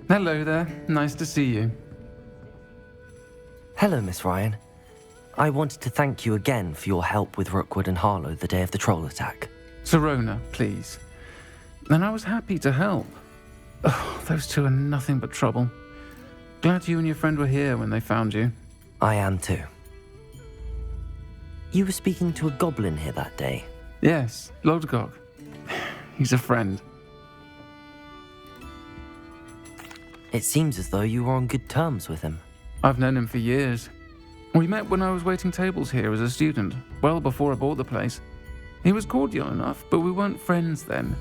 Hello there. Nice to see you. Hello, Miss Ryan. I wanted to thank you again for your help with Rookwood and Harlow the day of the troll attack. Sirona, please. And I was happy to help. Oh, those two are nothing but trouble. Glad you and your friend were here when they found you. I am too. You were speaking to a goblin here that day. Yes, Lodgok. He's a friend. It seems as though you were on good terms with him. I've known him for years. We met when I was waiting tables here as a student, well before I bought the place. He was cordial enough, but we weren't friends then.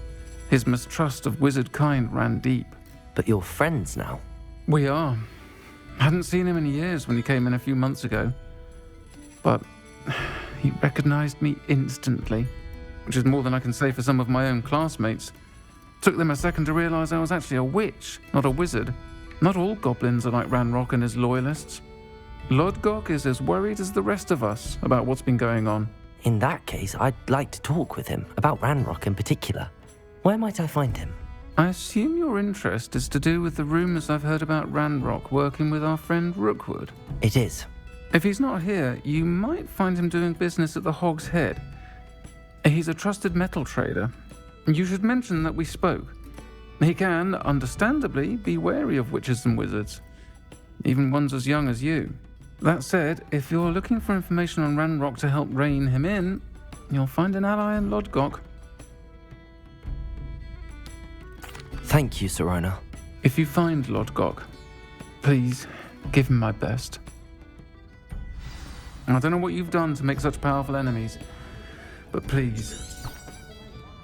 His mistrust of wizard kind ran deep. But you're friends now? We are. Hadn't seen him in years when he came in a few months ago. But he recognized me instantly, which is more than I can say for some of my own classmates. Took them a second to realize I was actually a witch, not a wizard. Not all goblins are like Ranrock and his loyalists. Lodgok is as worried as the rest of us about what's been going on. In that case, I'd like to talk with him, about Ranrock in particular. Where might I find him? I assume your interest is to do with the rumors I've heard about Ranrock working with our friend Rookwood. It is. If he's not here, you might find him doing business at the Hog's Head. He's a trusted metal trader. You should mention that we spoke. He can, understandably, be wary of witches and wizards, even ones as young as you. That said, if you're looking for information on Ranrock to help rein him in, you'll find an ally in Lodgok. Thank you, Sirona. If you find Lodgok, please give him my best. I don't know what you've done to make such powerful enemies, but please,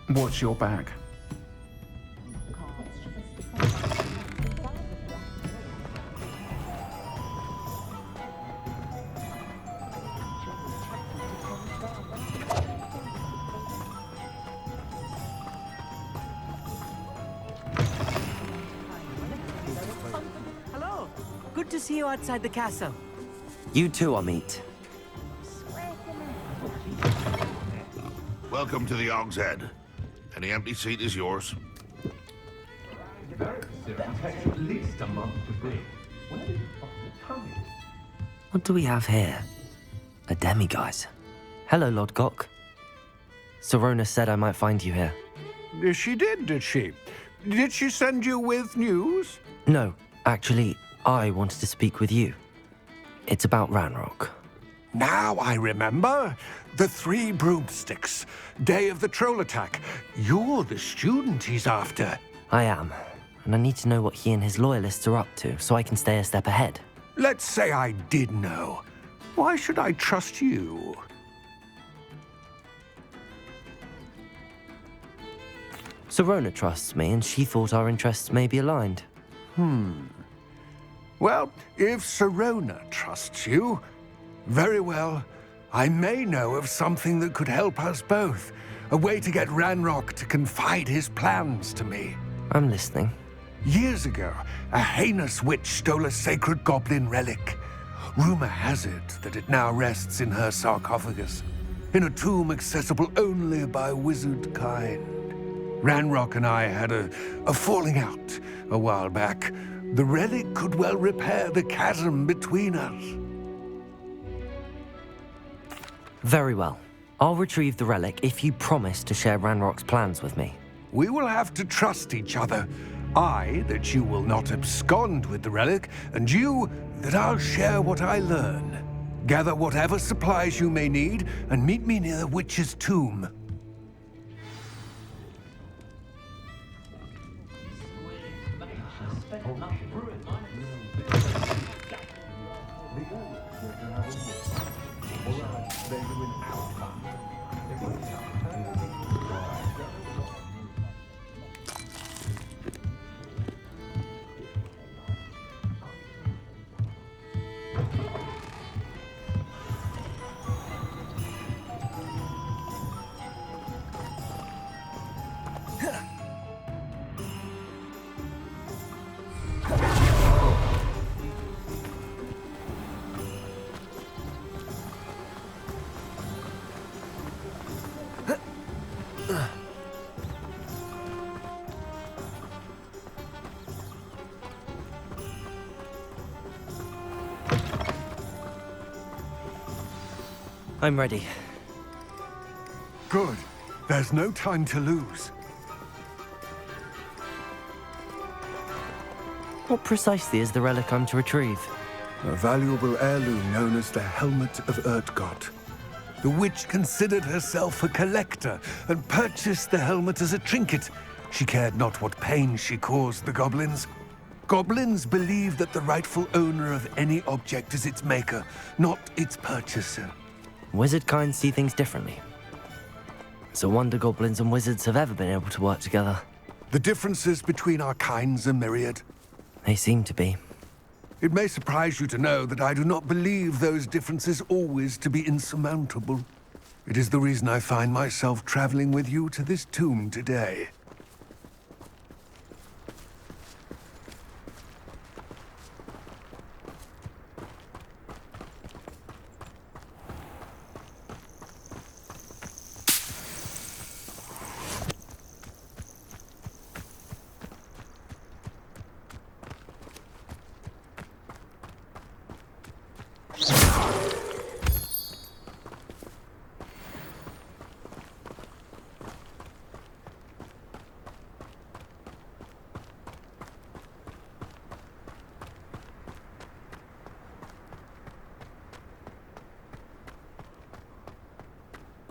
watch your back. Hello. Good to see you outside the castle. You too, Amit. Welcome to the Hog's Head. Any empty seat is yours. What do we have here? A demiguise. Hello, Lodgok. Sirona said I might find you here. She did she? Did she send you with news? No, actually, I wanted to speak with you. It's about Ranrock. Now I remember. The 3 broomsticks. Day of the troll attack. You're the student he's after. I am, and I need to know what he and his loyalists are up to so I can stay a step ahead. Let's say I did know. Why should I trust you? Sirona trusts me, and she thought our interests may be aligned. Well, if Sirona trusts you, very well. I may know of something that could help us both. A way to get Ranrock to confide his plans to me. I'm listening. Years ago, a heinous witch stole a sacred goblin relic. Rumor has it that it now rests in her sarcophagus, in a tomb accessible only by wizard kind. Ranrock and I had a falling out a while back. The relic could well repair the chasm between us. Very well. I'll retrieve the relic if you promise to share Ranrock's plans with me. We will have to trust each other. I, that you will not abscond with the relic, and you, that I'll share what I learn. Gather whatever supplies you may need, and meet me near the witch's tomb. I'm ready. Good. There's no time to lose. What precisely is the relic I'm to retrieve? A valuable heirloom known as the Helmet of Urtgott. The witch considered herself a collector and purchased the helmet as a trinket. She cared not what pain she caused the goblins. Goblins believe that the rightful owner of any object is its maker, not its purchaser. Wizard kind see things differently. It's a wonder goblins and wizards have ever been able to work together. The differences between our kinds are myriad. They seem to be. It may surprise you to know that I do not believe those differences always to be insurmountable. It is the reason I find myself traveling with you to this tomb today.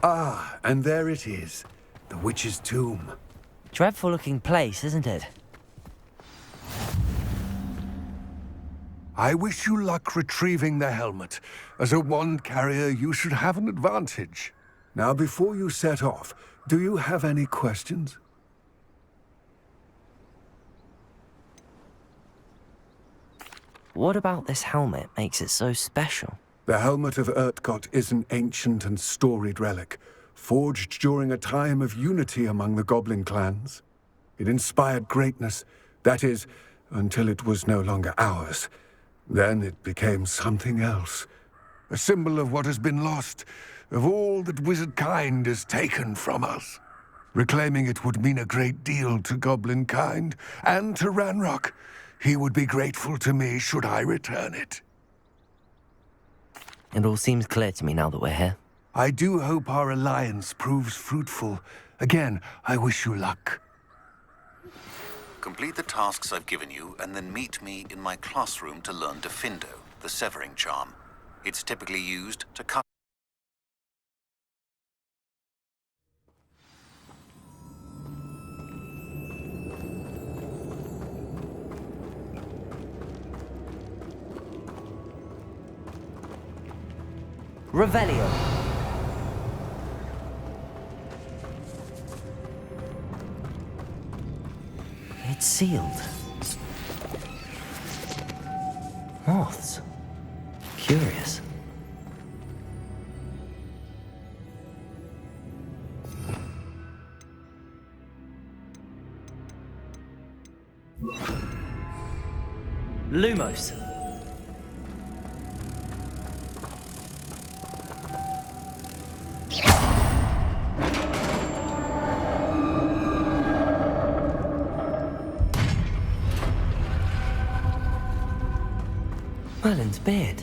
Ah, and there it is. The witch's tomb. Dreadful looking place, isn't it? I wish you luck retrieving the helmet. As a wand carrier, you should have an advantage. Now, before you set off, do you have any questions? What about this helmet makes it so special? The Helmet of Urtgott is an ancient and storied relic, forged during a time of unity among the goblin clans. It inspired greatness, that is, until it was no longer ours. Then it became something else. A symbol of what has been lost, of all that wizard kind is taken from us. Reclaiming it would mean a great deal to goblin kind, and to Ranrock. He would be grateful to me should I return it. It all seems clear to me now that we're here. I do hope our alliance proves fruitful. Again, I wish you luck. Complete the tasks I've given you, and then meet me in my classroom to learn Defindo, the severing charm. It's typically used to cut... Revelio. It's sealed. Moths. Curious. Lumos. Merlin's beard.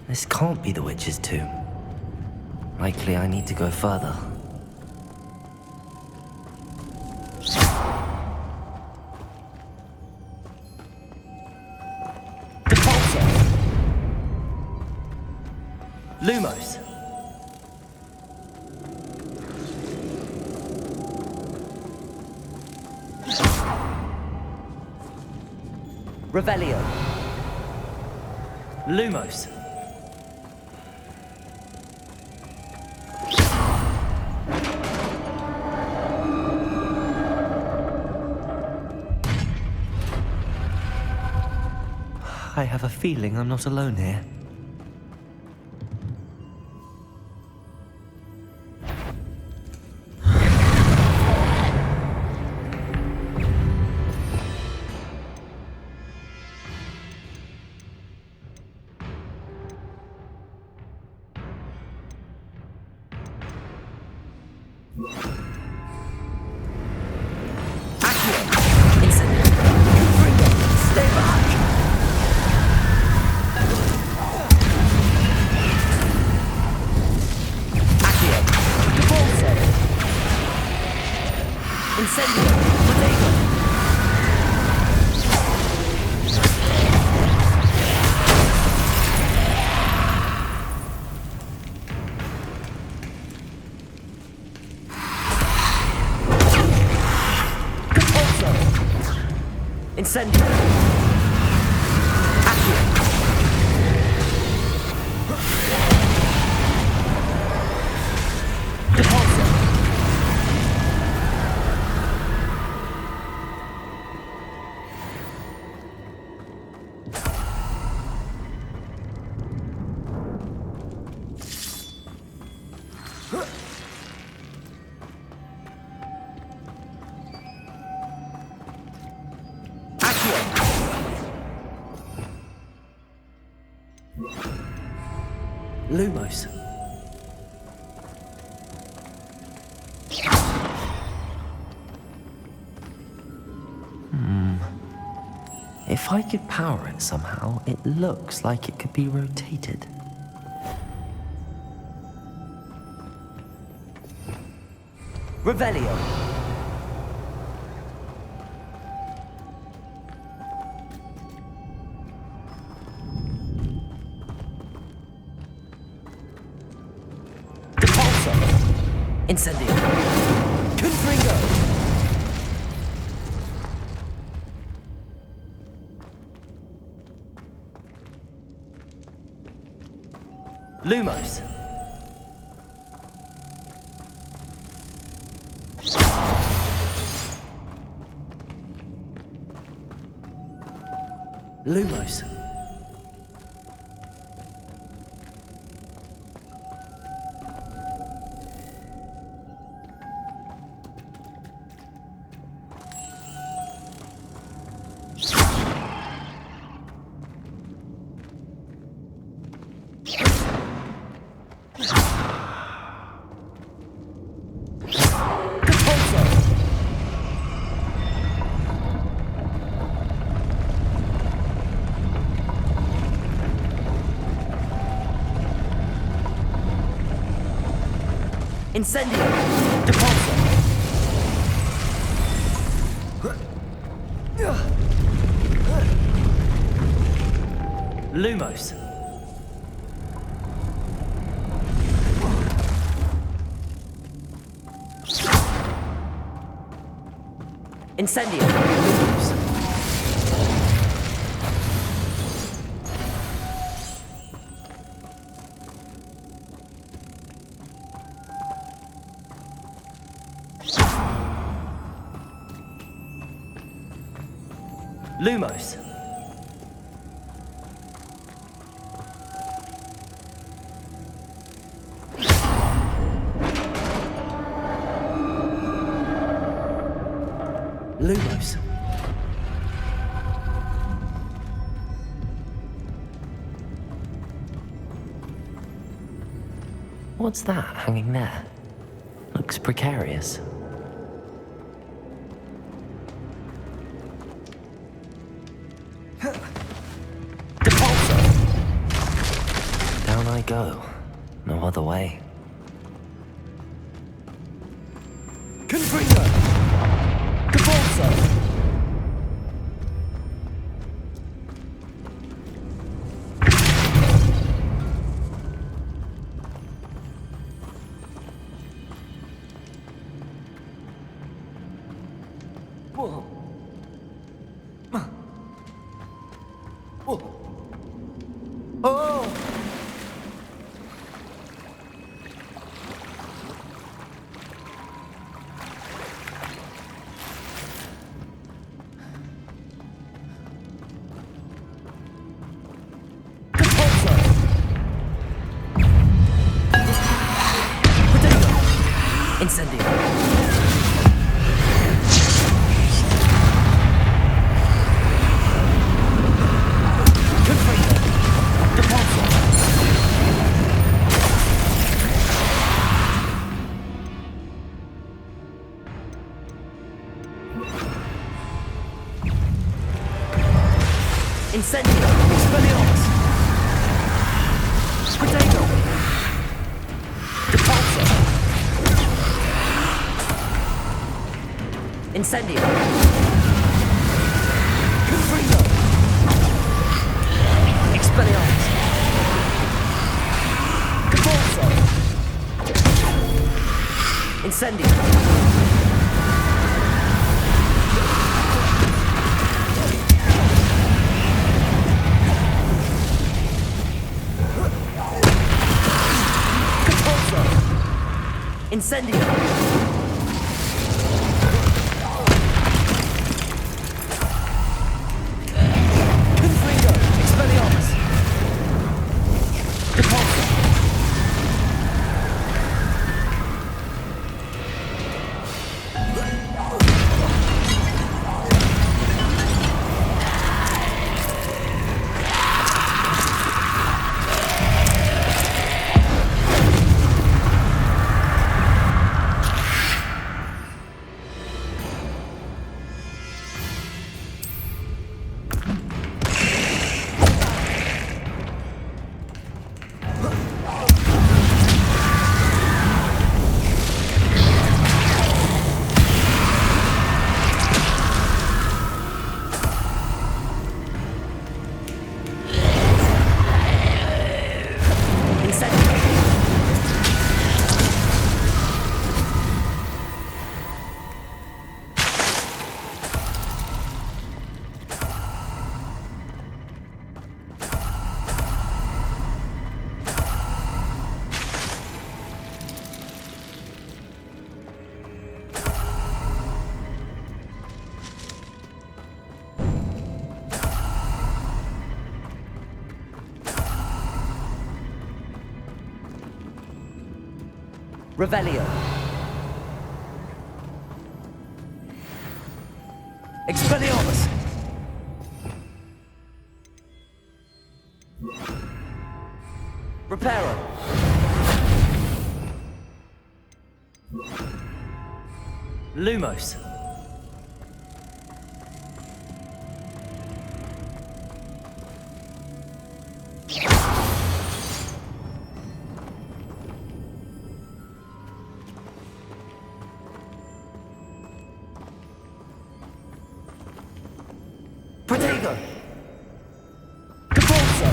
This can't be the witch's tomb. Likely I need to go further. Lumos. Revelio. Lumos. I have a feeling I'm not alone here. Stay back! Incendio! Potato! Incendio! Accio! Repulsor! Lumos. If I could power it somehow, it looks like it could be rotated. Revelio. Incendio. Confringo. Lumos. Lumos. Incendio! Depulso! Lumos! Incendio! Lumos! Lumos. Lumos. What's that hanging there? Looks precarious. Down I go. No other way. Confringo! Depulso! Whoa. Whoa. Oh! Incendio. Confringo. Depulso. Incendio. Expelliarmus. Potato. Depulso. Incendio. Expelliarmus. Convulso. Incendio. Convulso. Incendio. Revelio. Expelliarmus. Reparo. Lumos. Protego. Convulso.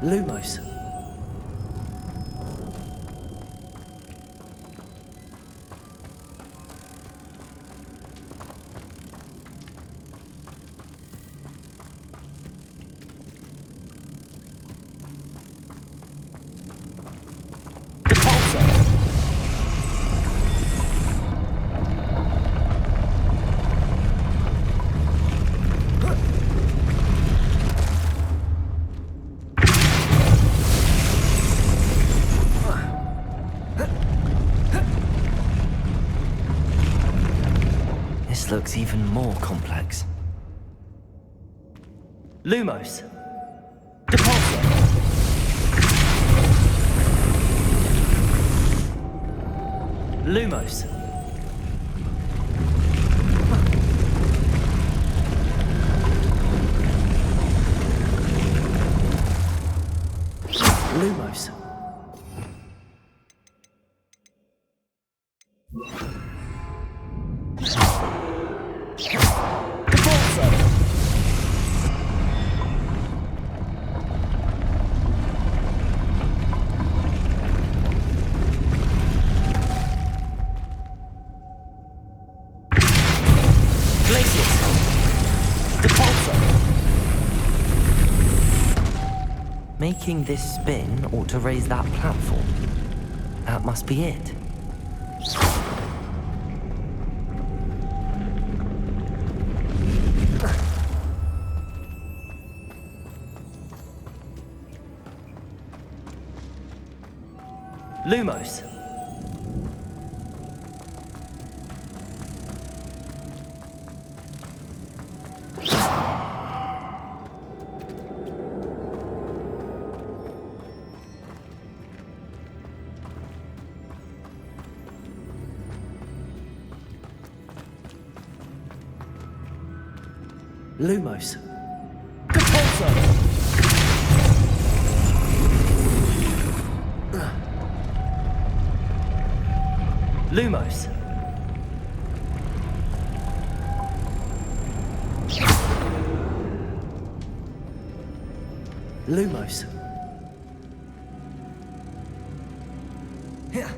Lumos. This looks even more complex. Lumos. Depulso. Lumos. Lumos. Making this spin ought to raise that platform. That must be it. Lumos. Lumos. Depulso. Lumos. Lumos. Here.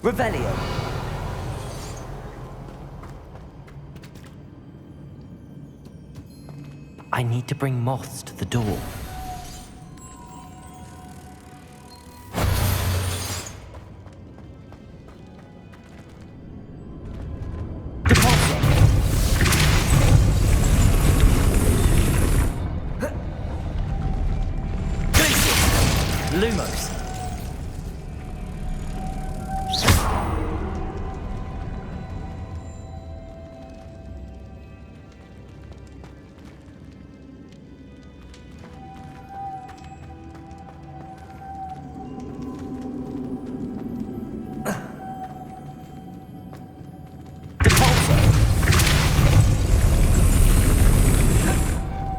Revelio. I need to bring moths to the door. Lumos.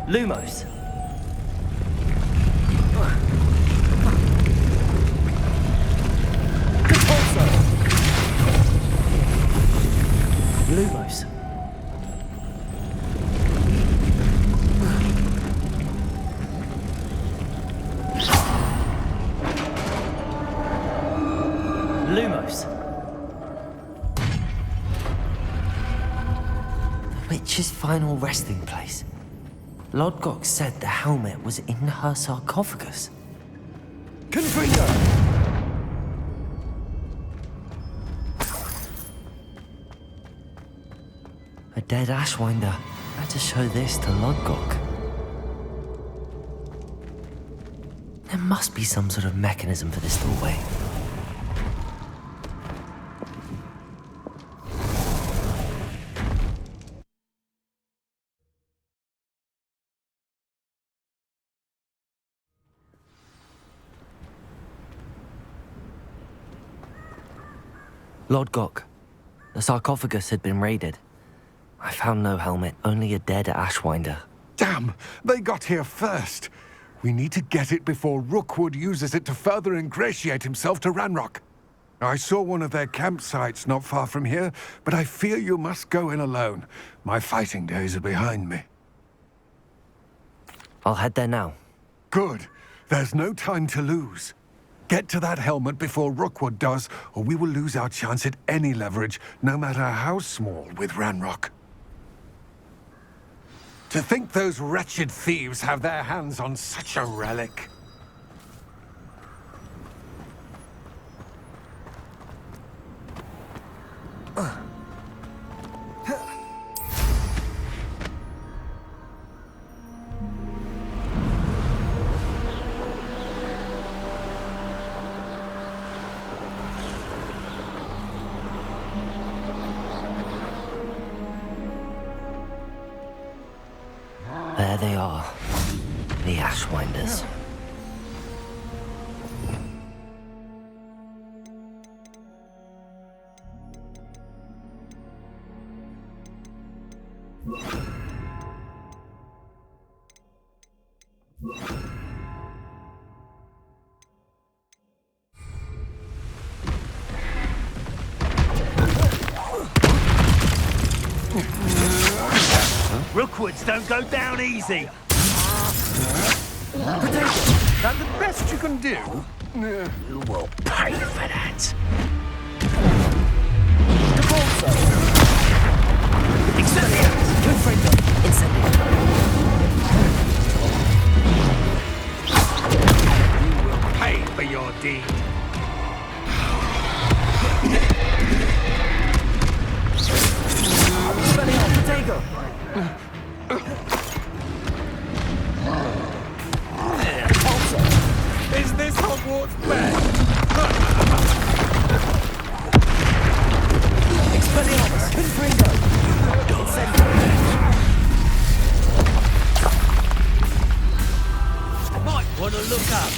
Lumos. Lumos. Lumos. The witch's final resting place. Lodgok said the helmet was in her sarcophagus. Confringo! A dead Ashwinder had to show this to Lodgok. There must be some sort of mechanism for this doorway. Lodgok, the sarcophagus had been raided. I found no helmet, only a dead Ashwinder. Damn! They got here first. We need to get it before Rookwood uses it to further ingratiate himself to Ranrock. I saw one of their campsites not far from here, but I fear you must go in alone. My fighting days are behind me. I'll head there now. Good. There's no time to lose. Get to that helmet before Rookwood does, or we will lose our chance at any leverage, no matter how small, with Ranrock. To think those wretched thieves have their hands on such a relic. There they are, the Ashwinders. Rookwoods don't go down easy. That the best you can do? You will pay for that. You will pay for your deed. Is this Hogwarts bad? Expelliarmus, Confringo! Might want to look up.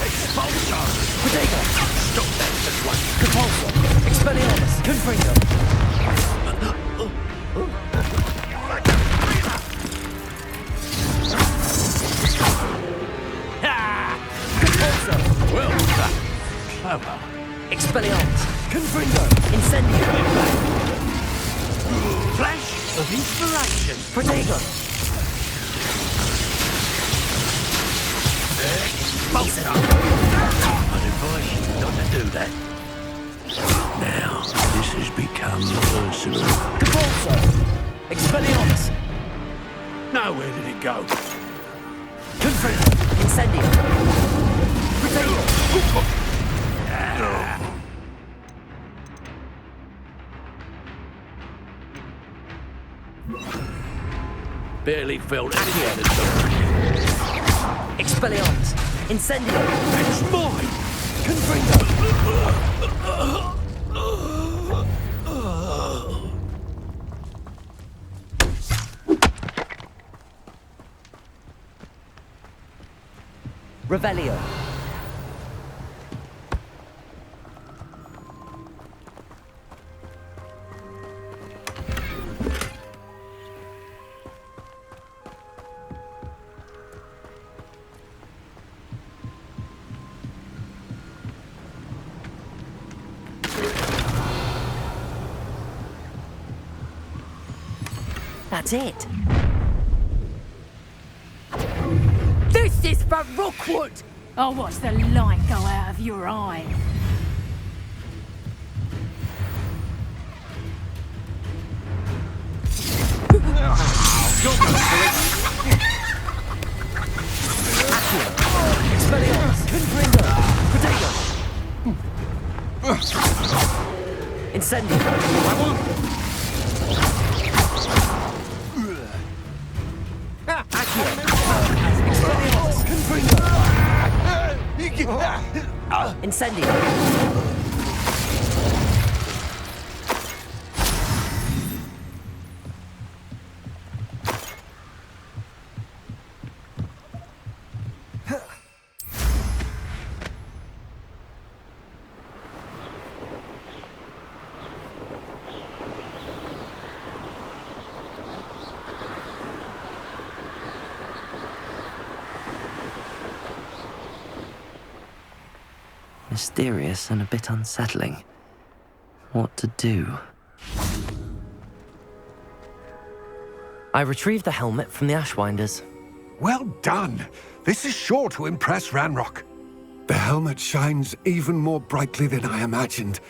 Expulsor! Protego! Stop that just one. Compulsor! Expelliarmus, Confringo! Expelliarmus! Confringo! Incendio! Flash of inspiration! Protego! Bolt it up! I'd advise you not to do that. Now, this has become personal. Cabalso! Expelliarmus! Now, where did it go? Confringo! Incendio! Protego! Barely felt any energy. Expelliarmus! Incendio! It's mine! Confringo! Revelio! That's it. This is for Rookwood! I'll watch the light go out of your eye. Expelliarmus! Confringo! Protego! Incendio! Incendio! Mysterious and a bit unsettling. What to do? I retrieved the helmet from the Ashwinders. Well done. This is sure to impress Ranrock. The helmet shines even more brightly than I imagined.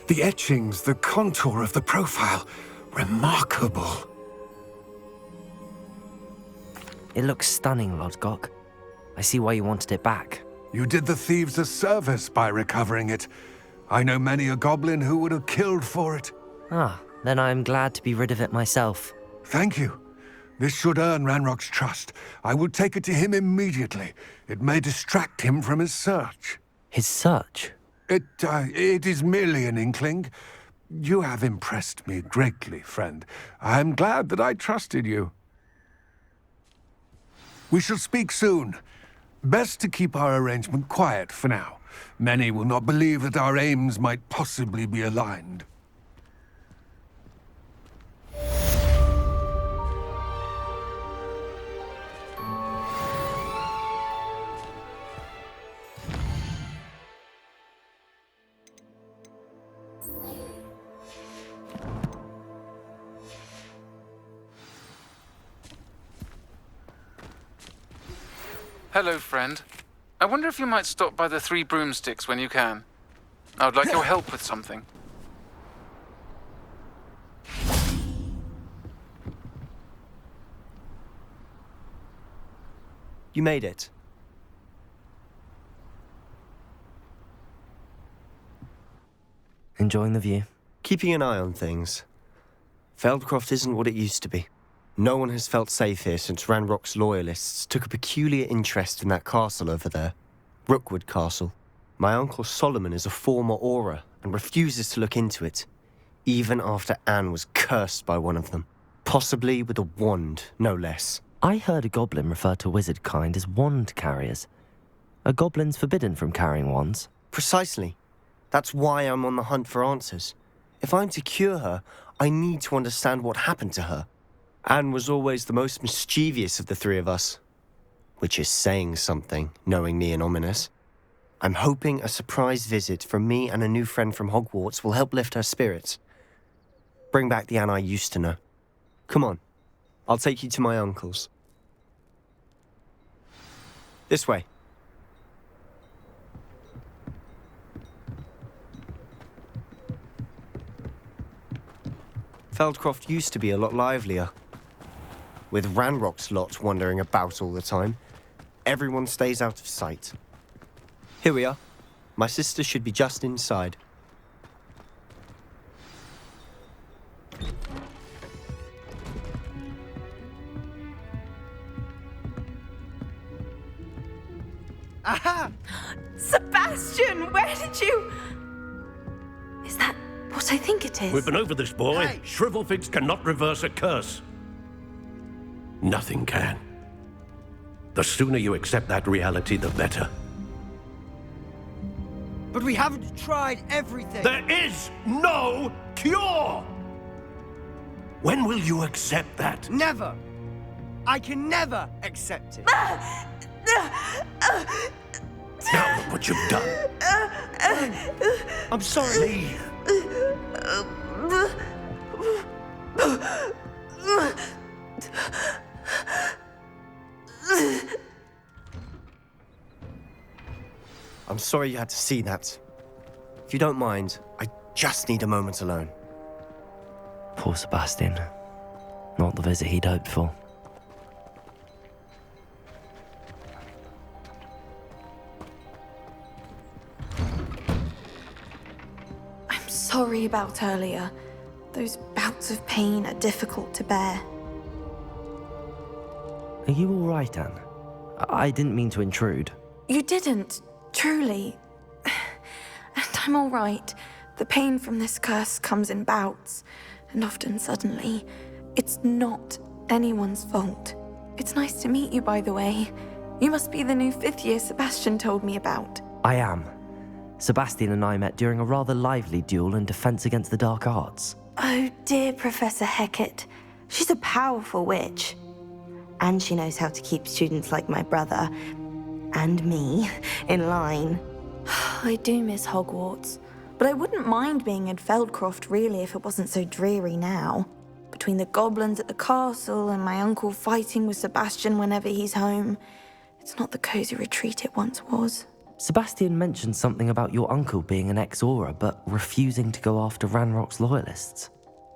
The etchings, the contour of the profile. Remarkable. It looks stunning, Lodgok. I see why you wanted it back. You did the thieves a service by recovering it. I know many a goblin who would have killed for it. Ah, then I am glad to be rid of it myself. Thank you. This should earn Ranrock's trust. I will take it to him immediately. It may distract him from his search. His search? It is merely an inkling. You have impressed me greatly, friend. I am glad that I trusted you. We shall speak soon. Best to keep our arrangement quiet for now. Many will not believe that our aims might possibly be aligned. Hello, friend. I wonder if you might stop by the Three Broomsticks when you can. I would like your help with something. You made it. Enjoying the view? Keeping an eye on things. Feldcroft isn't what it used to be. No one has felt safe here since Ranrock's loyalists took a peculiar interest in that castle over there. Rookwood Castle. My uncle Solomon is a former Auror and refuses to look into it, even after Anne was cursed by one of them. Possibly with a wand, no less. I heard a goblin refer to wizard kind as wand carriers. Are goblins forbidden from carrying wands? Precisely. That's why I'm on the hunt for answers. If I'm to cure her, I need to understand what happened to her. Anne was always the most mischievous of the three of us. Which is saying something, knowing me and Ominous. I'm hoping a surprise visit from me and a new friend from Hogwarts will help lift her spirits. Bring back the Anne I used to know. Come on, I'll take you to my uncle's. This way. Feldcroft used to be a lot livelier. With Ranrock's lot wandering about all the time, everyone stays out of sight. Here we are. My sister should be just inside. Aha! Sebastian, where did you... Is that what I think it is? We've been over this, boy. Hey. Shrivelfigs cannot reverse a curse. Nothing can. The sooner you accept that reality, the better. But we haven't tried everything. There is no cure! When will you accept that? Never. I can never accept it. Now look what you've done. I'm sorry. Leave. I'm sorry you had to see that. If you don't mind, I just need a moment alone. Poor Sebastian. Not the visit he'd hoped for. I'm sorry about earlier. Those bouts of pain are difficult to bear. Are you all right, Anne? I didn't mean to intrude. You didn't, truly. And I'm all right. The pain from this curse comes in bouts, and often suddenly. It's not anyone's fault. It's nice to meet you, by the way. You must be the new 5th year Sebastian told me about. I am. Sebastian and I met during a rather lively duel in defense against the dark arts. Oh, dear Professor Hecat. She's a powerful witch. And she knows how to keep students like my brother, and me, in line. I do miss Hogwarts, but I wouldn't mind being in Feldcroft, really, if it wasn't so dreary now. Between the goblins at the castle and my uncle fighting with Sebastian whenever he's home, it's not the cozy retreat it once was. Sebastian mentioned something about your uncle being an ex-Aura, but refusing to go after Ranrock's loyalists.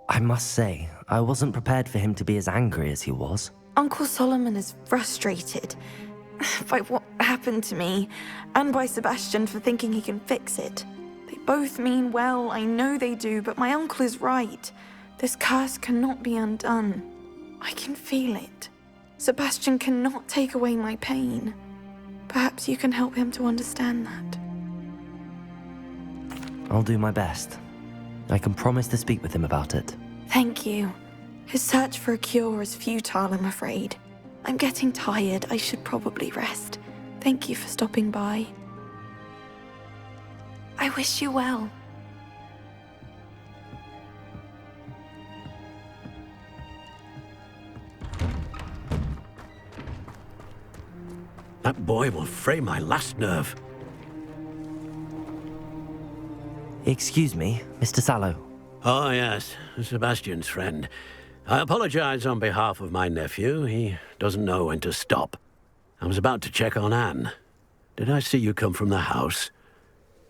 I must say, I wasn't prepared for him to be as angry as he was. Uncle Solomon is frustrated by what happened to me, and by Sebastian for thinking he can fix it. They both mean well, I know they do, but my uncle is right. This curse cannot be undone. I can feel it. Sebastian cannot take away my pain. Perhaps you can help him to understand that. I'll do my best. I can promise to speak with him about it. Thank you. His search for a cure is futile, I'm afraid. I'm getting tired. I should probably rest. Thank you for stopping by. I wish you well. That boy will fray my last nerve. Excuse me, Mr. Sallow. Oh, yes, Sebastian's friend. I apologize on behalf of my nephew. He doesn't know when to stop. I was about to check on Anne. Did I see you come from the house?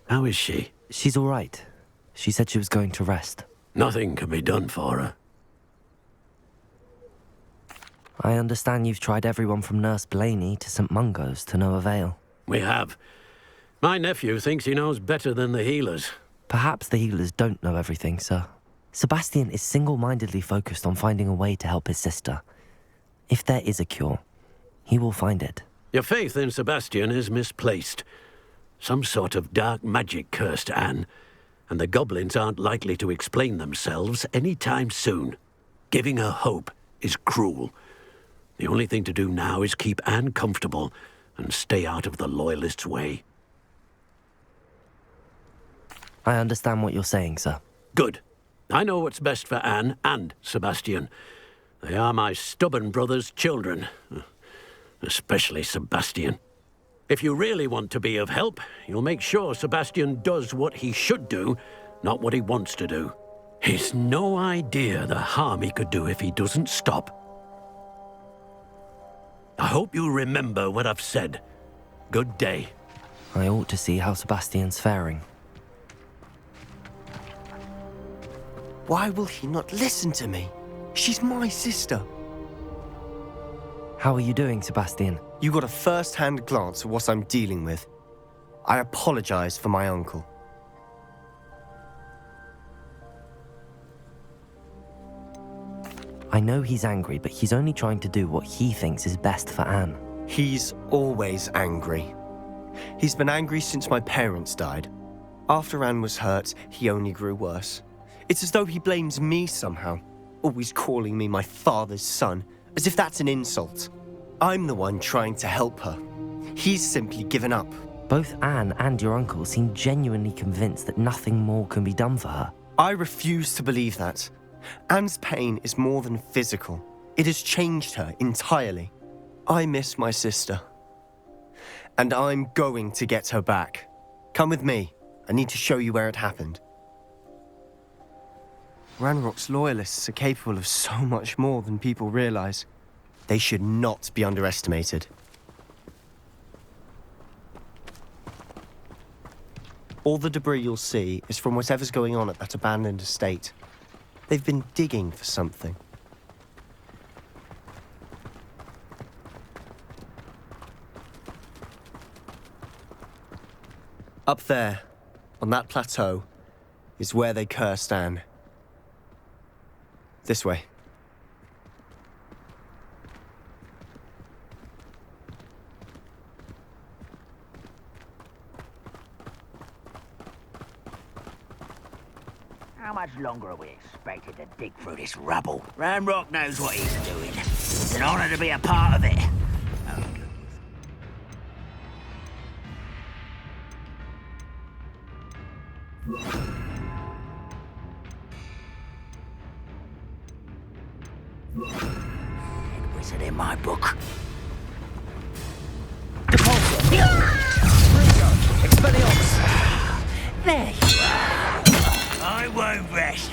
How is she? She's all right. She said she was going to rest. Nothing can be done for her. I understand you've tried everyone from Nurse Blaney to St. Mungo's to no avail. We have. My nephew thinks he knows better than the healers. Perhaps the healers don't know everything, sir. Sebastian is single-mindedly focused on finding a way to help his sister. If there is a cure, he will find it. Your faith in Sebastian is misplaced. Some sort of dark magic cursed Anne, and the goblins aren't likely to explain themselves anytime soon. Giving her hope is cruel. The only thing to do now is keep Anne comfortable and stay out of the Loyalists' way. I understand what you're saying, sir. Good. I know what's best for Anne and Sebastian. They are my stubborn brother's children. Especially Sebastian. If you really want to be of help, you'll make sure Sebastian does what he should do, not what he wants to do. He's no idea the harm he could do if he doesn't stop. I hope you remember what I've said. Good day. I ought to see how Sebastian's faring. Why will he not listen to me? She's my sister. How are you doing, Sebastian? You got a first-hand glance at what I'm dealing with. I apologize for my uncle. I know he's angry, but he's only trying to do what he thinks is best for Anne. He's always angry. He's been angry since my parents died. After Anne was hurt, he only grew worse. It's as though he blames me somehow, always calling me my father's son, as if that's an insult. I'm the one trying to help her. He's simply given up. Both Anne and your uncle seem genuinely convinced that nothing more can be done for her. I refuse to believe that. Anne's pain is more than physical. It has changed her entirely. I miss my sister. And I'm going to get her back. Come with me. I need to show you where it happened. Ranrock's loyalists are capable of so much more than people realize. They should not be underestimated. All the debris you'll see is from whatever's going on at that abandoned estate. They've been digging for something. Up there, on that plateau, is where they cursed Anne. This way. How much longer are we expected to dig through this rubble? Ranrock knows what he's doing. It's an honor to be a part of it. Dead wizard in my book. There you are. I won't rest.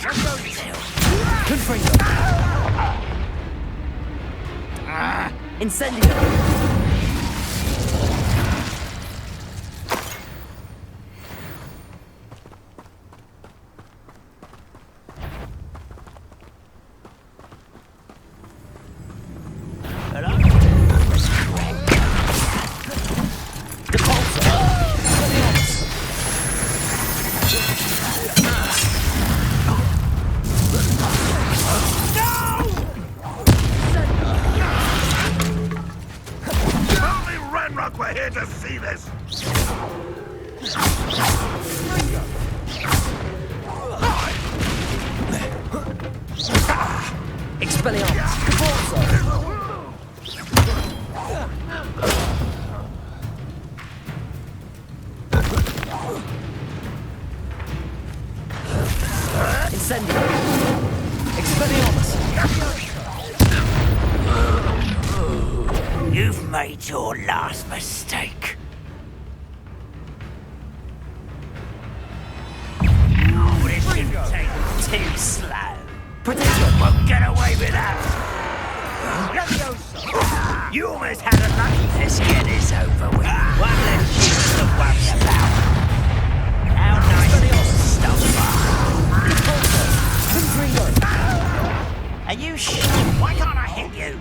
Incendio! We're here to see this! Expelliarmus! Incendio! Expelliarmus! You've made your last mistake. Oh, this shouldn't take too slow. Potato! Won't get away with that. You almost had a lucky. Let's get this over with. One less shit to worry about. How nice stuff. Are you sure? Why can't I hit you?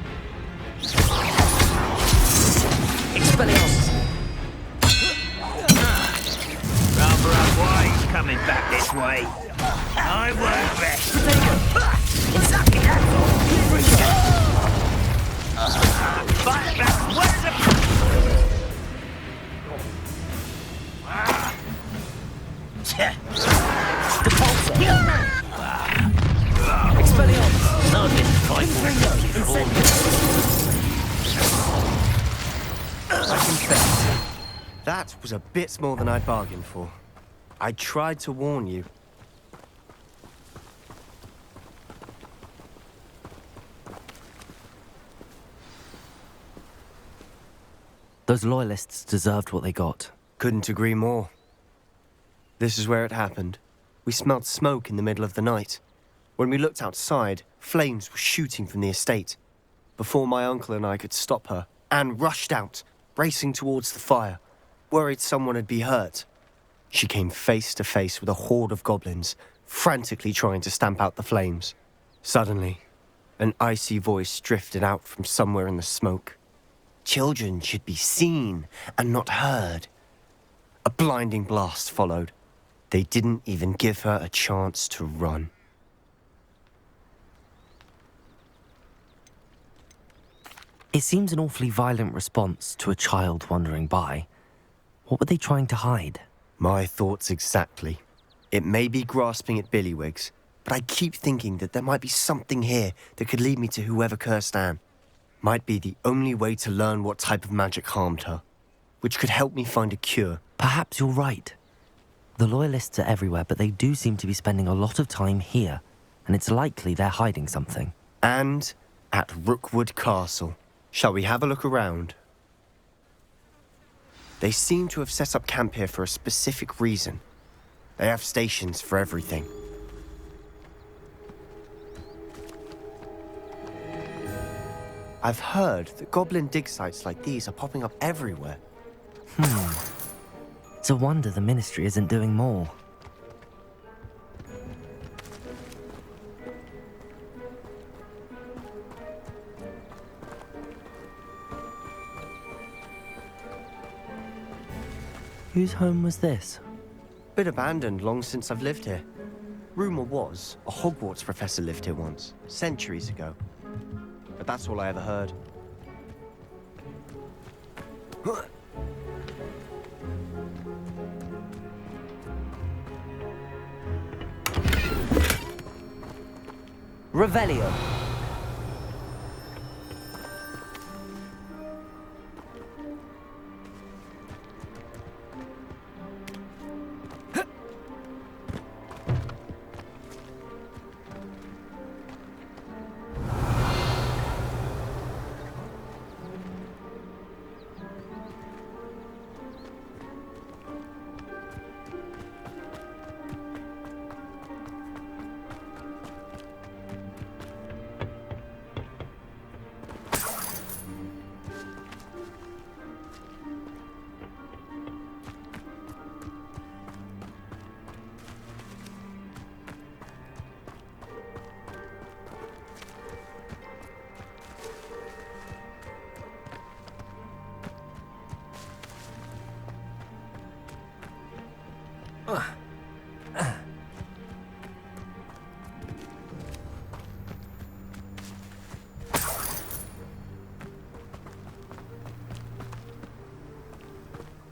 Expelliarmus! Rather unwise coming back this way. I won't rest. It's lucky, that's all. Fight back. Where's the... Expelliarmus! Not this fight. I confess, that was a bit more than I bargained for. I tried to warn you. The Those loyalists deserved what they got. Couldn't agree more. This is where it happened. We smelled smoke in the middle of the night. When we looked outside, flames were shooting from the estate. Before my uncle and I could stop her, Anne rushed out, racing towards the fire, worried someone had been hurt. She came face to face with a horde of goblins, frantically trying to stamp out the flames. Suddenly, an icy voice drifted out from somewhere in the smoke. Children should be seen and not heard. A blinding blast followed. They didn't even give her a chance to run. It seems an awfully violent response to a child wandering by. What were they trying to hide? My thoughts exactly. It may be grasping at Billywigs, but I keep thinking that there might be something here that could lead me to whoever cursed Anne. Might be the only way to learn what type of magic harmed her, which could help me find a cure. Perhaps you're right. The Loyalists are everywhere, but they do seem to be spending a lot of time here, and it's likely they're hiding something. And at Rookwood Castle. Shall we have a look around? They seem to have set up camp here for a specific reason. They have stations for everything. I've heard that goblin dig sites like these are popping up everywhere. It's a wonder the Ministry isn't doing more. Whose home was this? Been abandoned long since I've lived here. Rumour was a Hogwarts professor lived here once, centuries ago. But that's all I ever heard. Revelio.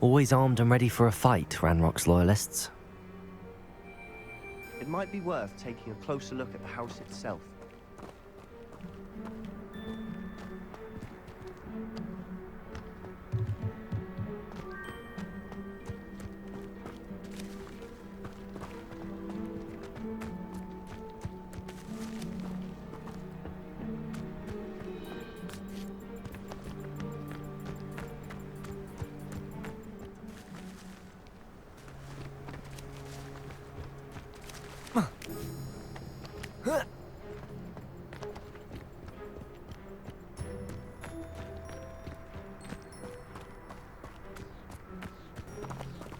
Always armed and ready for a fight, Ranrock's Loyalists. It might be worth taking a closer look at the house itself.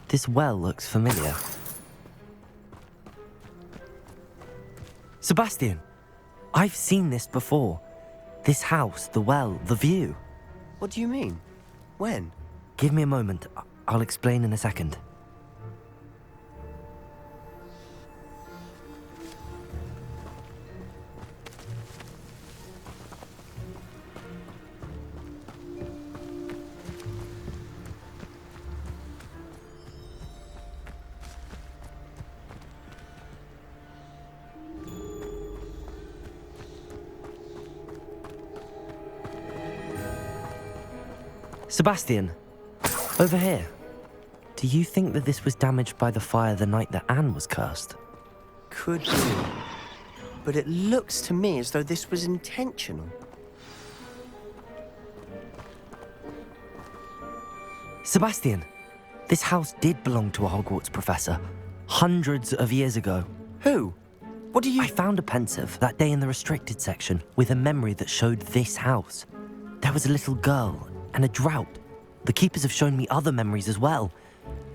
This well looks familiar. Sebastian! I've seen this before. This house, the well, the view. What do you mean? When? Give me a moment. I'll explain in a second. Sebastian, over here. Do you think that this was damaged by the fire the night that Anne was cursed? Could be. But it looks to me as though this was intentional. Sebastian, this house did belong to a Hogwarts professor, hundreds of years ago. Who? What do you... I found a pensive that day in the restricted section with a memory that showed this house. There was a little girl and a drought. The keepers have shown me other memories as well.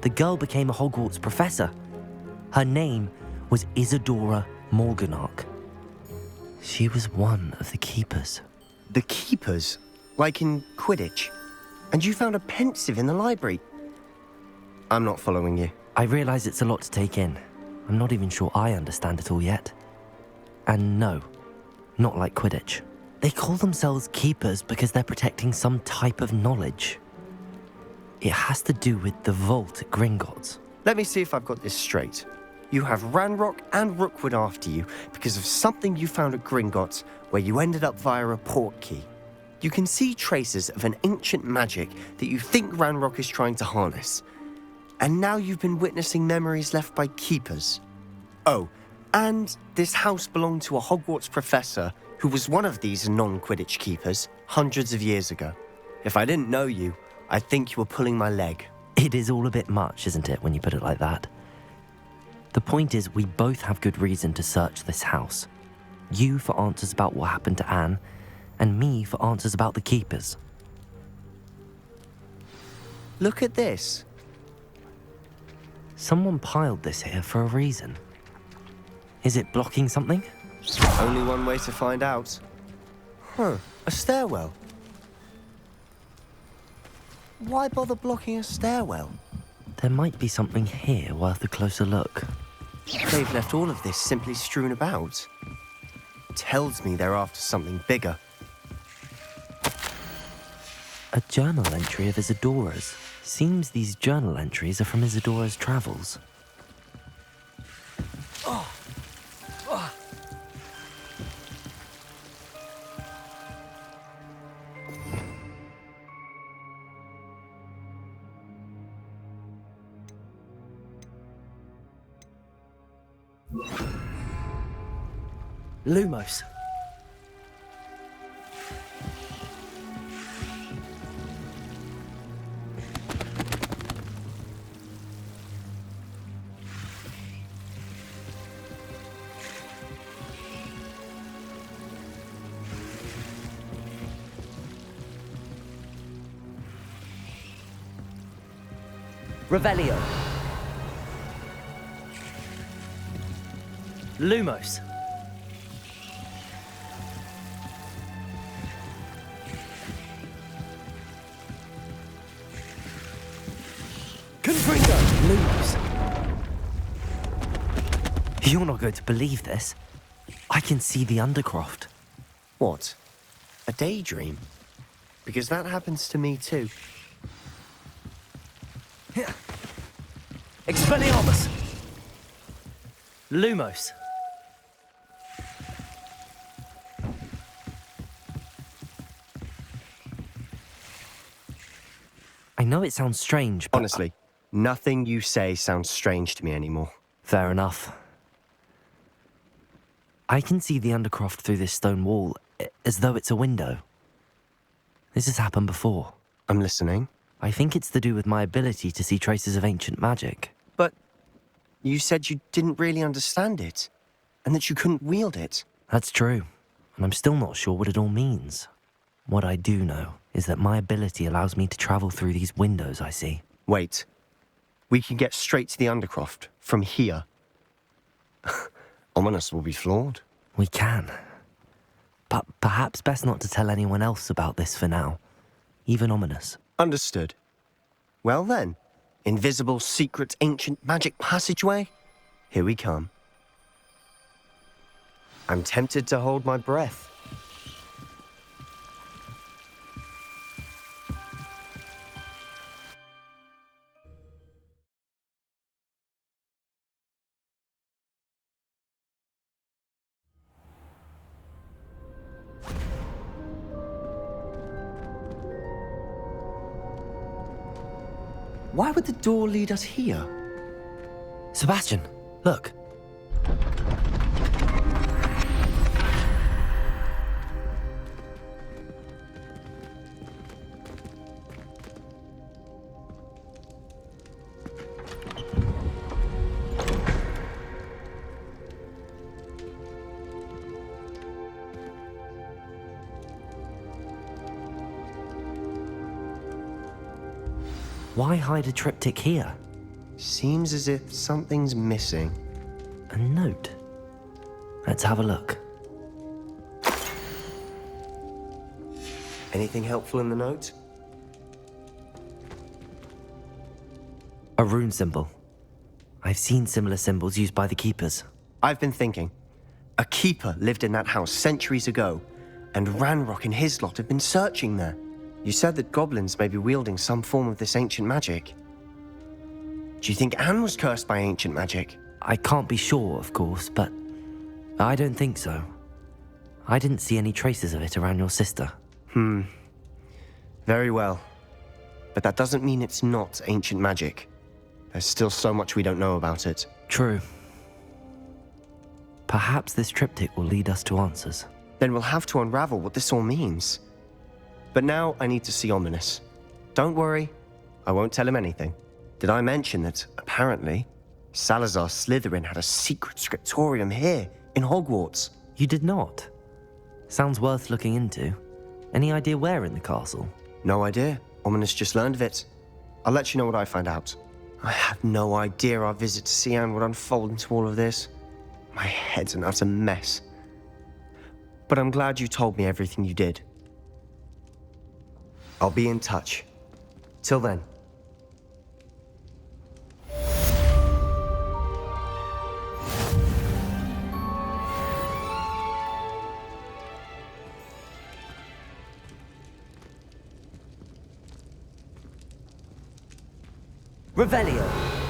The girl became a Hogwarts professor. Her name was Isadora Morganach. She was one of the keepers. The keepers? Like in Quidditch? And you found a pensive in the library? I'm not following you. I realise it's a lot to take in. I'm not even sure I understand it all yet. And no, not like Quidditch. They call themselves keepers because they're protecting some type of knowledge. It has to do with the vault at Gringotts. Let me see if I've got this straight. You have Ranrock and Rookwood after you because of something you found at Gringotts where you ended up via a port key. You can see traces of an ancient magic that you think Ranrock is trying to harness. And now you've been witnessing memories left by keepers. Oh, and this house belonged to a Hogwarts professor who was one of these non-Quidditch keepers hundreds of years ago. If I didn't know you, I'd think you were pulling my leg. It is all a bit much, isn't it, when you put it like that? The point is, we both have good reason to search this house. You for answers about what happened to Anne, and me for answers about the keepers. Look at this. Someone piled this here for a reason. Is it blocking something? Only one way to find out. Huh, a stairwell. Why bother blocking a stairwell? There might be something here worth a closer look. They've left all of this simply strewn about. Tells me they're after something bigger. A journal entry of Isadora's. Seems these journal entries are from Isadora's travels. Lumos. Revelio. Lumos. Confringo. Lumos. You're not going to believe this. I can see the Undercroft. What? A daydream? Because that happens to me too. Expelliarmus! Lumos. I know it sounds strange, but... Honestly, nothing you say sounds strange to me anymore. Fair enough. I can see the Undercroft through this stone wall, as though it's a window. This has happened before. I'm listening. I think it's to do with my ability to see traces of ancient magic. But you said you didn't really understand it, and that you couldn't wield it. That's true, and I'm still not sure what it all means. What I do know is that my ability allows me to travel through these windows I see. Wait. We can get straight to the Undercroft from here. Ominous will be flawed. We can. But perhaps best not to tell anyone else about this for now. Even Ominous. Understood. Well then, invisible, secret, ancient magic passageway? Here we come. I'm tempted to hold my breath. Why would the door lead us here? Sebastian, look. Why hide a triptych here? Seems as if something's missing. A note. Let's have a look. Anything helpful in the note? A rune symbol. I've seen similar symbols used by the keepers. I've been thinking. A keeper lived in that house centuries ago, and Ranrock and his lot have been searching there. You said that goblins may be wielding some form of this ancient magic. Do you think Anne was cursed by ancient magic? I can't be sure, of course, but I don't think so. I didn't see any traces of it around your sister. Very well. But that doesn't mean it's not ancient magic. There's still so much we don't know about it. True. Perhaps this triptych will lead us to answers. Then we'll have to unravel what this all means. But now I need to see Ominous. Don't worry, I won't tell him anything. Did I mention that, apparently, Salazar Slytherin had a secret scriptorium here, in Hogwarts? You did not? Sounds worth looking into. Any idea where in the castle? No idea. Ominous just learned of it. I'll let you know what I find out. I had no idea our visit to Cian would unfold into all of this. My head's an utter mess. But I'm glad you told me everything you did. I'll be in touch. Till then. Revelio.